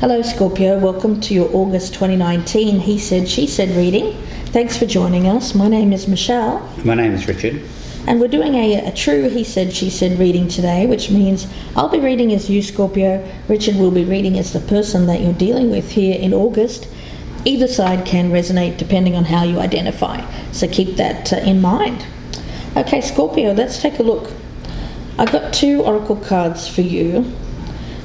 Hello Scorpio, welcome to your August 2019 He Said, She Said reading. Thanks for joining us. My name is Michelle. My name is Richard. And we're doing a true He Said, She Said reading today, which means I'll be reading as you, Scorpio. Richard will be reading as the person that you're dealing with here in August. Either side can resonate depending on how you identify, so keep that in mind. Okay, Scorpio, let's take a look. I got two oracle cards for you.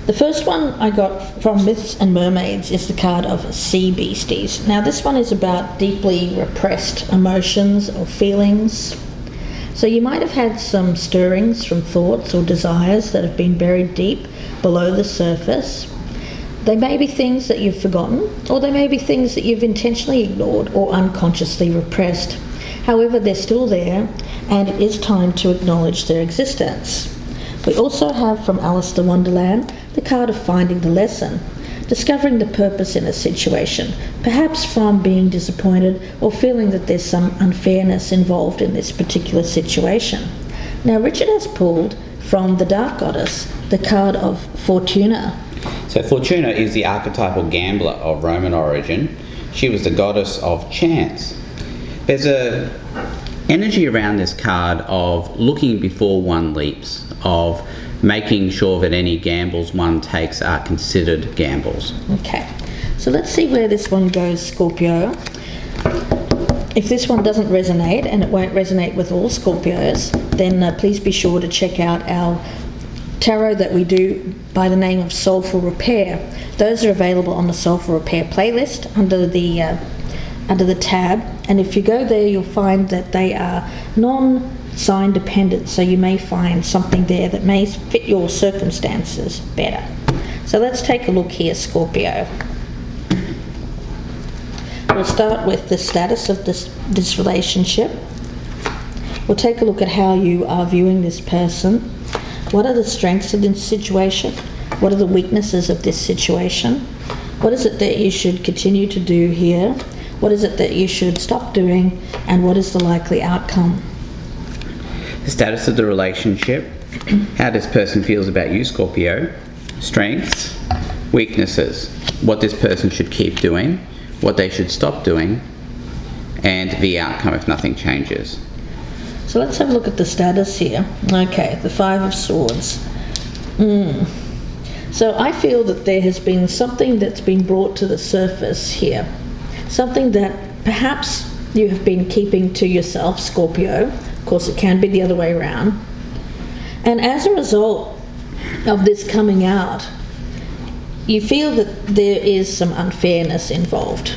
The first one I got from Myths and Mermaids is the card of Sea Beasties. Now this one is about deeply repressed emotions or feelings. So you might have had some stirrings from thoughts or desires that have been buried deep below the surface. They may be things that you've forgotten, or they may be things that you've intentionally ignored or unconsciously repressed. However, they're still there, and it is time to acknowledge their existence. We also have from Alice in Wonderland the card of finding the lesson, discovering the purpose in a situation, perhaps from being disappointed or feeling that there's some unfairness involved in this particular situation. Now, Richard has pulled from the Dark Goddess the card of Fortuna. So Fortuna is the archetypal gambler of Roman origin. She was the goddess of chance. There's a energy around this card of looking before one leaps, of making sure that any gambles one takes are considered gambles. Okay, so let's see where this one goes, Scorpio. If this one doesn't resonate, and it won't resonate with all Scorpios, then please be sure to check out our tarot that we do by the name of Soulful Repair. Those are available on the Soulful Repair playlist under the tab, and if you go there you'll find that they are non-sign dependent, so you may find something there that may fit your circumstances better. So let's take a look here, Scorpio. We'll start with the status of this relationship. We'll take a look at how you are viewing this person. What are the strengths of this situation? What are the weaknesses of this situation? What is it that you should continue to do here? What is it that you should stop doing? And what is the likely outcome? The status of the relationship, how this person feels about you, Scorpio, strengths, weaknesses, what this person should keep doing, what they should stop doing, and the outcome if nothing changes. So let's have a look at the status here. Okay, the Five of Swords. So I feel that there has been something that's been brought to the surface here. Something that perhaps you have been keeping to yourself, Scorpio. Of course, it can be the other way around. And as a result of this coming out, you feel that there is some unfairness involved.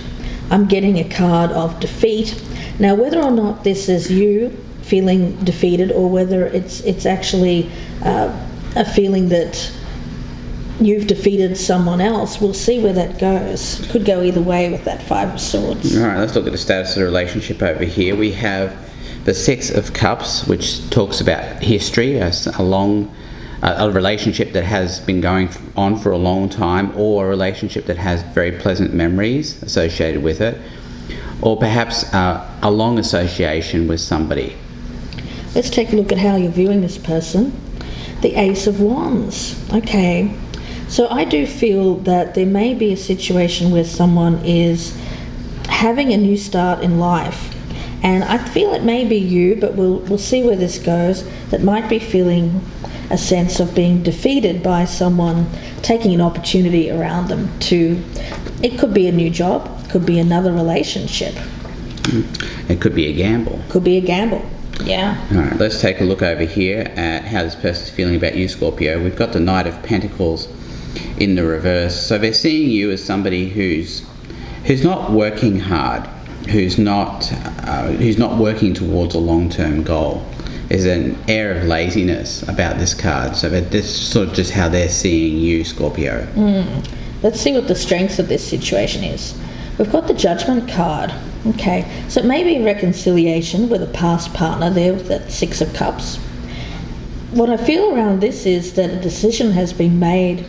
I'm getting a card of defeat. Now, whether or not this is you feeling defeated, or whether it's actually a feeling that you've defeated someone else, we'll see where that goes. Could go either way with that Five of Swords. All right, let's look at the status of the relationship over here. We have the Six of Cups, which talks about history, a relationship that has been going on for a long time, or a relationship that has very pleasant memories associated with it, or perhaps a long association with somebody. Let's take a look at how you're viewing this person. The Ace of Wands. Okay. So I do feel that there may be a situation where someone is having a new start in life, and I feel it may be you, but we'll see where this goes, that might be feeling a sense of being defeated by someone taking an opportunity around them to, it could be a new job, could be another relationship. It could be a gamble. Could be a gamble. Yeah. All right, let's take a look over here at how this person's feeling about you, Scorpio. We've got the Knight of Pentacles in the reverse. So they're seeing you as somebody who's not working hard, who's not working towards a long-term goal. There's an air of laziness about this card. So that's sort of just how they're seeing you, Scorpio. Let's see what the strengths of this situation is. We've got the Judgment card. Okay, so it may be a reconciliation with a past partner there with that Six of Cups. What I feel around this is that a decision has been made,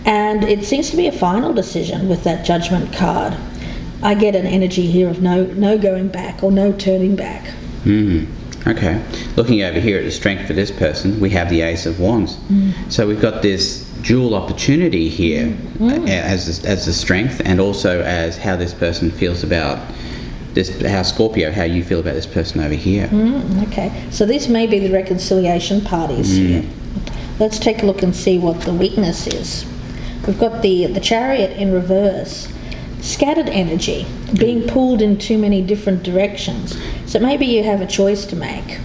and it seems to be a final decision with that Judgment card. I get an energy here of no going back or no turning back. Okay. Looking over here at the strength for this person, we have the Ace of Wands. So we've got this dual opportunity here as the strength, and also as how this person feels about this, how Scorpio, how you feel about this person over here. Okay, so this may be the reconciliation parties here. Let's take a look and see what the weakness is. We've got the Chariot in reverse. Scattered energy, being pulled in too many different directions. So maybe you have a choice to make.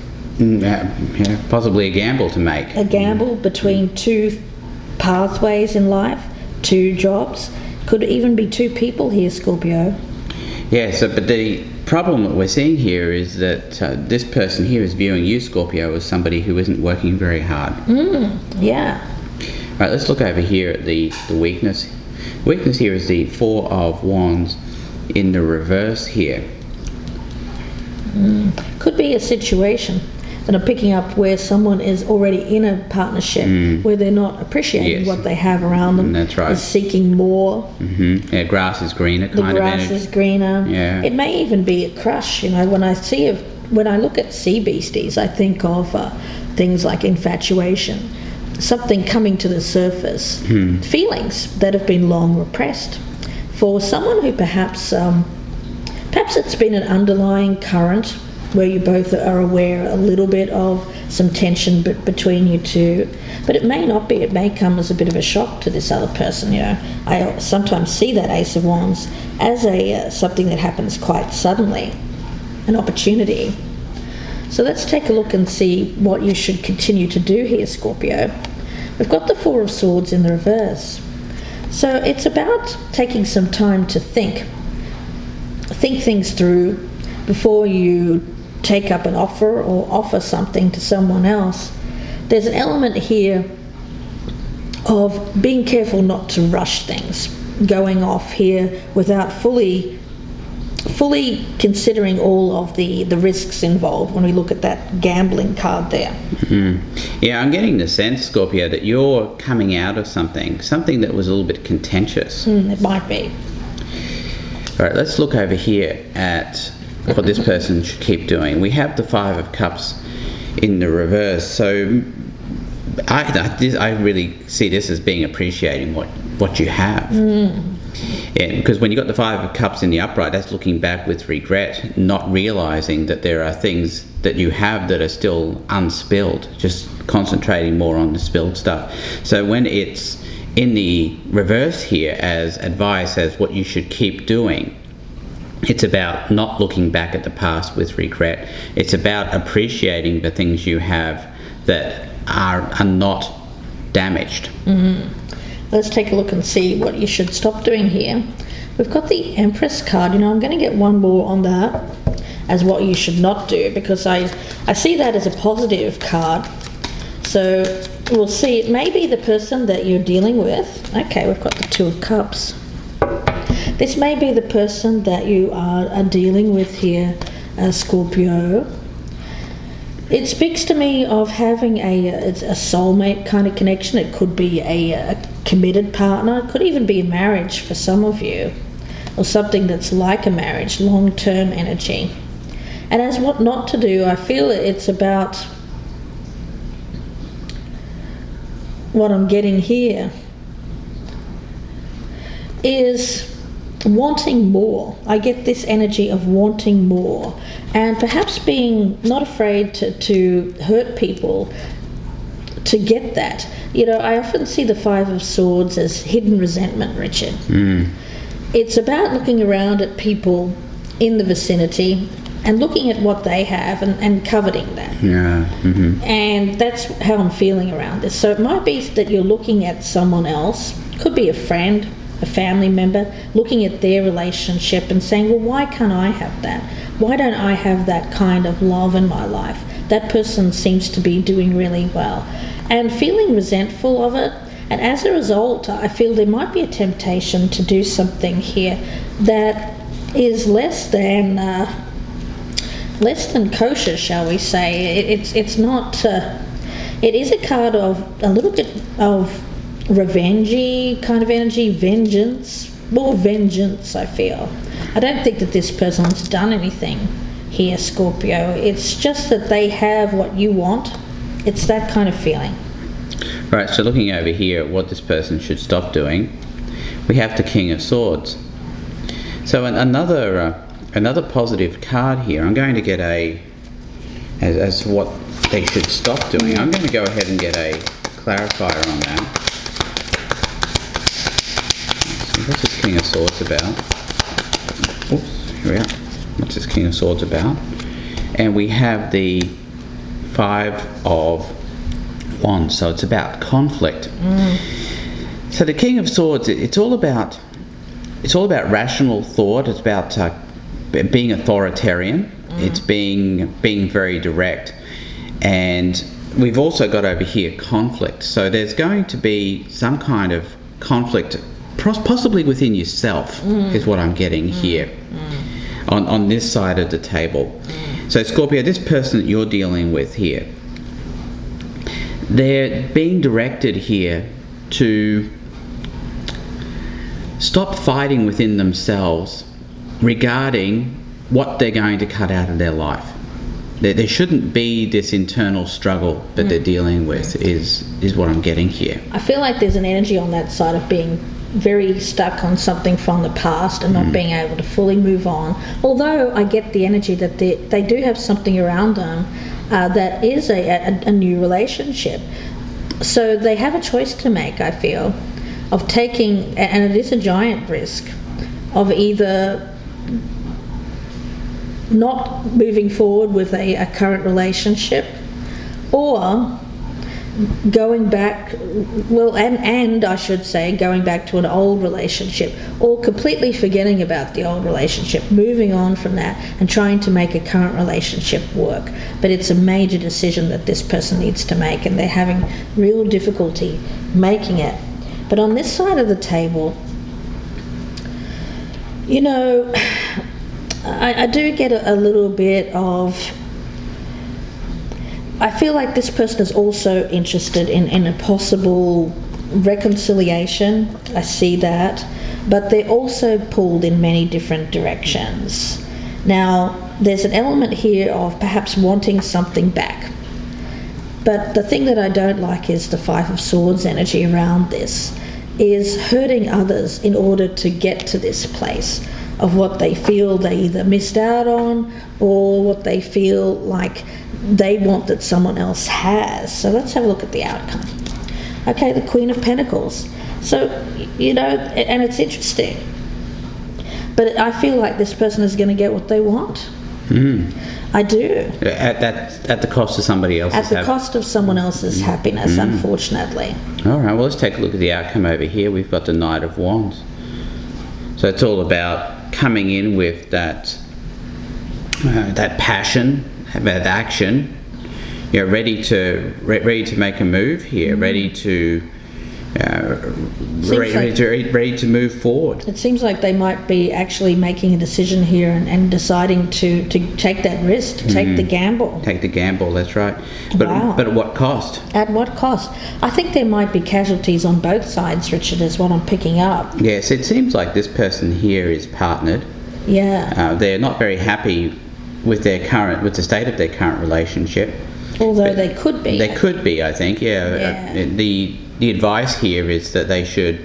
Possibly a gamble to make. A gamble between two pathways in life, two jobs. Could even be two people here, Scorpio. Yeah, but the problem that we're seeing here is that this person here is viewing you, Scorpio, as somebody who isn't working very hard. Yeah. Right, let's look over here at the weakness. Weakness here is the Four of Wands in the reverse here. Could be a situation that I'm picking up where someone is already in a partnership where they're not appreciating what they have around them. That's right. Is seeking more. Yeah, grass is greener kind of The grass energy. is greener. Yeah. It may even be a crush. You know, when I look at sea beasties, I think of things like infatuation, something coming to the surface, feelings that have been long repressed. For someone who perhaps it's been an underlying current where you both are aware a little bit of some tension between you two, but it may not be. It may come as a bit of a shock to this other person. You know, I sometimes see that Ace of Wands as something that happens quite suddenly, an opportunity. So let's take a look and see what you should continue to do here, Scorpio. We've got the Four of Swords in the reverse. So it's about taking some time to think things through before you take up an offer or offer something to someone else. There's an element here of being careful not to rush things, going off here without fully considering all of the risks involved when we look at that gambling card there. Yeah, I'm getting the sense, Scorpio, that you're coming out of something that was a little bit contentious. It might be. All right, let's look over here at what this person should keep doing. We have the Five of Cups in the reverse, so I really see this as being appreciating what you have. Yeah, because when you got the Five of Cups in the upright, that's looking back with regret, not realizing that there are things that you have that are still unspilled, just concentrating more on the spilled stuff. So when it's in the reverse here as advice, as what you should keep doing, it's about not looking back at the past with regret. It's about appreciating the things you have that are not damaged. Let's take a look and see what you should stop doing here. We've got the Empress card. You know, I'm going to get one more on that as what you should not do, because I see that as a positive card. So we'll see. It may be the person that you're dealing with. Okay, we've got the Two of Cups. This may be the person that you are dealing with here, Scorpio. It speaks to me of having a soulmate kind of connection. It could be a committed partner. It could even be a marriage for some of you, or something that's like a marriage, long-term energy. And as what not to do, I feel it's about what I'm getting here is wanting more. I get this energy of wanting more, and perhaps being not afraid to hurt people to get that. You know, I often see the Five of Swords as hidden resentment, Richard. It's about looking around at people in the vicinity and looking at what they have and coveting that. And that's how I'm feeling around this. So it might be that you're looking at someone else, could be a friend, a family member, looking at their relationship and saying, well, why can't I have that? Why don't I have that kind of love in my life? That person seems to be doing really well. And feeling resentful of it. And as a result, I feel there might be a temptation to do something here that is less than kosher, shall we say. It's not. It is a card of a little bit of revengey kind of energy, vengeance, more vengeance. I feel. I don't think that this person's done anything here, Scorpio. It's just that they have what you want. It's that kind of feeling. Right, so looking over here at what this person should stop doing, we have the King of Swords. So another positive card here. I'm going to get as what they should stop doing. I'm going to go ahead and get a clarifier on that. So what's this King of Swords about? Oops, here we are. What's this King of Swords about? And we have the Five of Wands, so it's about conflict. So the King of Swords, it's all about rational thought. It's about being authoritarian. It's being very direct, and we've also got over here conflict. So there's going to be some kind of conflict, possibly within yourself, is what I'm getting here on this side of the table. So Scorpio, this person that you're dealing with here, they're being directed here to stop fighting within themselves regarding what they're going to cut out of their life. There shouldn't be this internal struggle that they're dealing with, is what I'm getting here. I feel like there's an energy on that side of being very stuck on something from the past and not being able to fully move on. Although I get the energy that they do have something around them that is a new relationship. So they have a choice to make, I feel, of taking, and it is a giant risk, of either not moving forward with a current relationship, or going back, and I should say going back to an old relationship, or completely forgetting about the old relationship, moving on from that and trying to make a current relationship work. But it's a major decision that this person needs to make, and they're having real difficulty making it. But on this side of the table, you know, I do get a little bit of, I feel like this person is also interested in a possible reconciliation. I see that. But they're also pulled in many different directions. Now, there's an element here of perhaps wanting something back. But the thing that I don't like is the Five of Swords energy around this, is hurting others in order to get to this place of what they feel they either missed out on, or what they feel like they want that someone else has. So let's have a look at the outcome. Okay, the Queen of Pentacles. So, you know, and it's interesting, but I feel like this person is going to get what they want. I do. At the cost of somebody else's cost of someone else's happiness, unfortunately. All right, well, let's take a look at the outcome over here. We've got the Knight of Wands. So it's all about coming in with that passion, about action. You're ready to make a move here, ready to move forward. It seems like they might be actually making a decision here and deciding to take that risk, to take the gamble. Take the gamble, that's right. But at what cost? At what cost? I think there might be casualties on both sides, Richard, is what I'm picking up. Yes, it seems like this person here is partnered. Yeah. They're not very happy with the state of their current relationship. Although they could be. They could be, I think, yeah. The advice here is that they should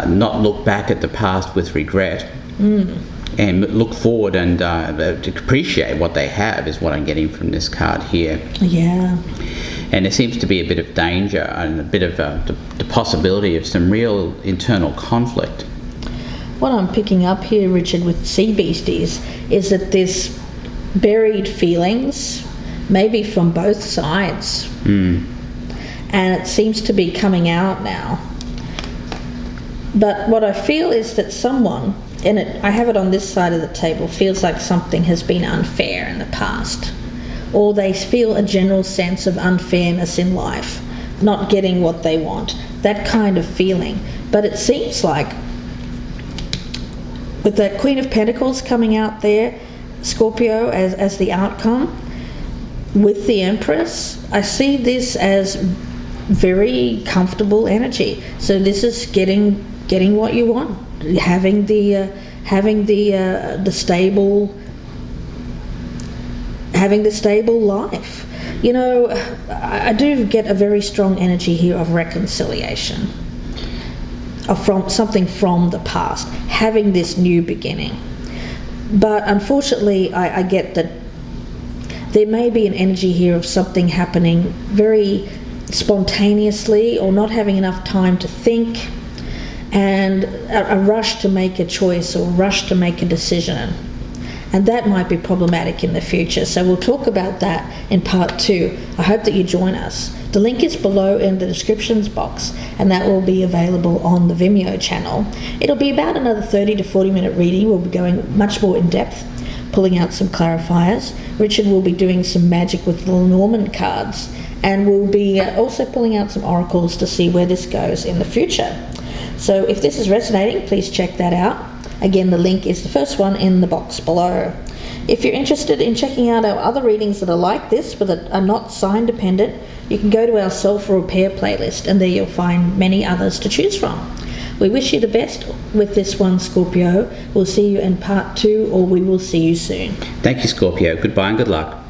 not look back at the past with regret, and look forward and to appreciate what they have, is what I'm getting from this card here. Yeah. And there seems to be a bit of danger and a bit of the possibility of some real internal conflict. What I'm picking up here, Richard, with sea beasties, is that there's buried feelings, maybe from both sides. And it seems to be coming out now. But what I feel is that someone, and I have it on this side of the table, feels like something has been unfair in the past. Or they feel a general sense of unfairness in life, not getting what they want. That kind of feeling. But it seems like, with the Queen of Pentacles coming out there, Scorpio as the outcome, with the Empress, I see this as very comfortable energy. So this is getting what you want, having the stable life. You know, I do get a very strong energy here of reconciliation, from something from the past, having this new beginning. But unfortunately, I get that there may be an energy here of something happening very spontaneously, or not having enough time to think, and a rush to make a choice or rush to make a decision. And that might be problematic in the future. So we'll talk about that in part 2. I hope that you join us. The link is below in the descriptions box, and that will be available on the Vimeo channel. It'll be about another 30 to 40 minute reading. We'll be going much more in depth, pulling out some clarifiers. Richard will be doing some magic with the Lenormand cards, and we'll be also pulling out some oracles to see where this goes in the future. So if this is resonating, please check that out. Again, the link is the first one in the box below. If you're interested in checking out our other readings that are like this, but that are not sign dependent, you can go to our self-repair playlist, and there you'll find many others to choose from. We wish you the best with this one, Scorpio. We'll see you in part 2, or we will see you soon. Thank you, Scorpio. Goodbye and good luck.